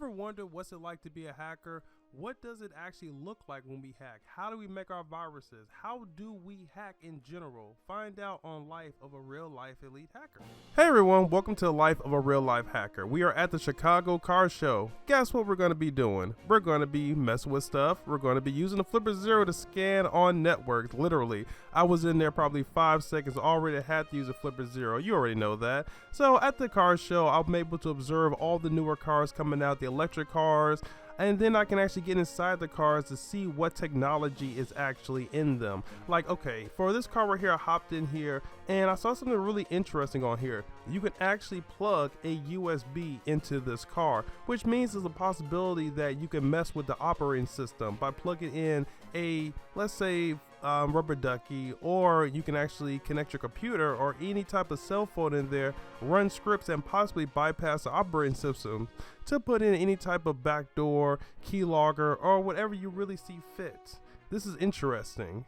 Ever wonder what's it like to be a hacker? What does it actually look like when we hack? How do we make our viruses? How do we hack in general? Find out on Life of a Real Life Elite Hacker. Hey everyone, welcome to Life of a Real Life Hacker. We are at the Chicago Car Show. Guess what we're going to be doing? We're going to be messing with stuff. We're going to be using the Flipper Zero to scan on networks, literally. I was in there probably 5 seconds, already had to use a Flipper Zero. You already know that. So at the car show, I'm able to observe all the newer cars coming out, the electric cars, and then I can actually get inside the cars to see what technology is actually in them. Like, okay, for this car right here, I hopped in here and I saw something really interesting on here. You can actually plug a USB into this car, which means there's a possibility that you can mess with the operating system by plugging in a, let's say, rubber ducky, or you can actually connect your computer or any type of cell phone in there, run scripts and possibly bypass the operating system to put in any type of backdoor, keylogger, or whatever you really see fit. This is interesting.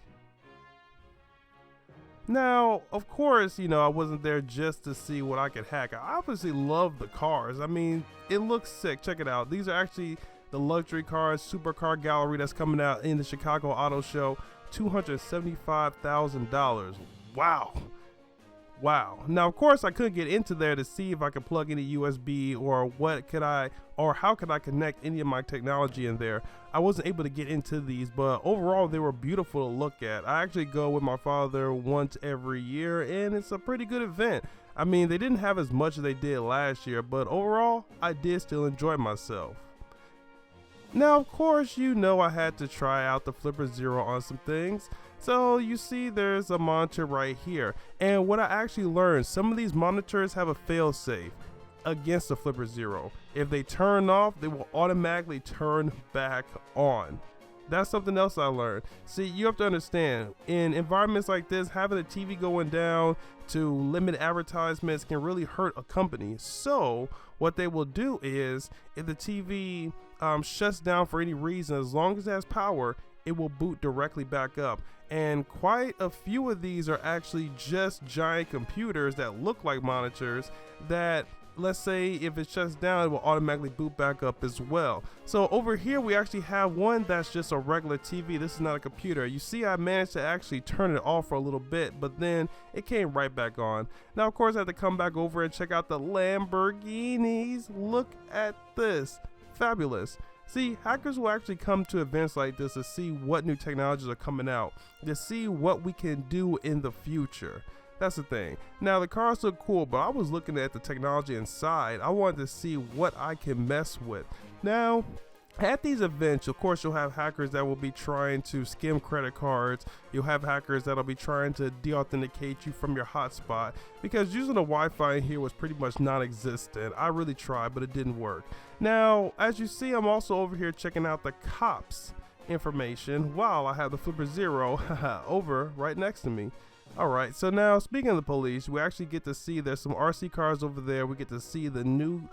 Now, of course, I wasn't there just to see what I could hack. I obviously love the cars. I mean, it looks sick. Check it out. These are actually the luxury cars, supercar gallery that's coming out in the Chicago Auto Show. $275,000. Wow. Now, of course, I couldn't get into there to see if I could plug any USB or how could I connect any of my technology in there. I wasn't able to get into these, but overall, they were beautiful to look at. I actually go with my father once every year, and it's a pretty good event. I mean, they didn't have as much as they did last year, but overall, I did still enjoy myself. Now, of course, I had to try out the Flipper Zero on some things. So you see there's a monitor right here. And what I actually learned, some of these monitors have a fail-safe against the Flipper Zero. If they turn off, they will automatically turn back on. That's something else I learned. See, you have to understand, in environments like this, having a TV going down to limit advertisements can really hurt a company. So what they will do is, if the TV shuts down for any reason, as long as it has power, it will boot directly back up. And quite a few of these are actually just giant computers that look like monitors that, let's say, if it shuts down, it will automatically boot back up as well. So over here, we actually have one that's just a regular TV. This is not a computer. You see, I managed to actually turn it off for a little bit, but then it came right back on. Now, of course, I had to come back over and check out the Lamborghinis. Look at this. Fabulous. See, hackers will actually come to events like this to see what new technologies are coming out, to see what we can do in the future. That's the thing. Now, the cars look cool, but I was looking at the technology inside. I wanted to see what I can mess with. Now, at these events, of course, you'll have hackers that will be trying to skim credit cards. You'll have hackers that'll be trying to de-authenticate you from your hotspot, because using the Wi-Fi in here was pretty much non-existent. I really tried, but it didn't work. Now, as you see, I'm also over here checking out the cops information while I have the Flipper Zero over right next to me. Alright, so now speaking of the police, we actually get to see there's some RC cars over there. We get to see the new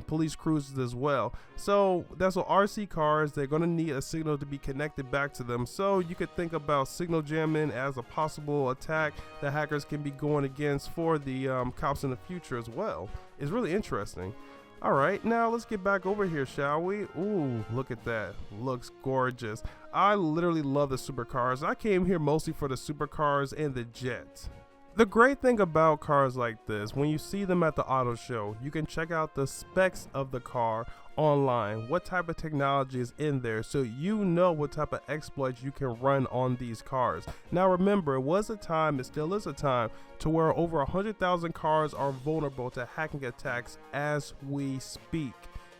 police cruisers as well. So that's what RC cars, they're going to need a signal to be connected back to them. So you could think about signal jamming as a possible attack that hackers can be going against for the cops in the future as well. It's really interesting. Alright, now let's get back over here, shall we? Ooh, look at that. Looks gorgeous. I literally love the supercars. I came here mostly for the supercars and the jets. The great thing about cars like this, when you see them at the auto show, you can check out the specs of the car online, what type of technology is in there, so you know what type of exploits you can run on these cars. Now remember, it was a time, it still is a time, to where over 100,000 cars are vulnerable to hacking attacks as we speak.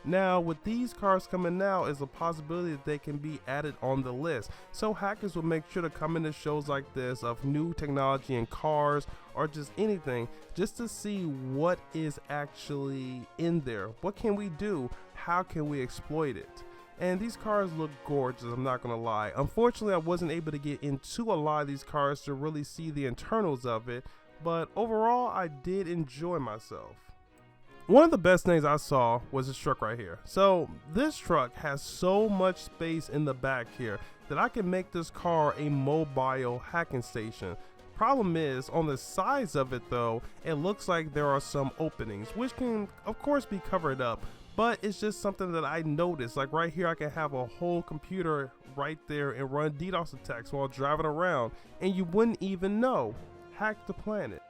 Now, with these cars coming out, is a possibility that they can be added on the list. So hackers will make sure to come into shows like this of new technology in cars or just anything, just to see what is actually in there. What can we do? How can we exploit it? And these cars look gorgeous, I'm not gonna lie. Unfortunately, I wasn't able to get into a lot of these cars to really see the internals of it, but overall, I did enjoy myself. One of the best things I saw was this truck right here. So this truck has so much space in the back here that I can make this car a mobile hacking station. Problem is, on the sides of it though, it looks like there are some openings, which can of course be covered up. but it's just something that I noticed. Like right here, I can have a whole computer right there and run DDoS attacks while driving around, and you wouldn't even know. Hack the planet.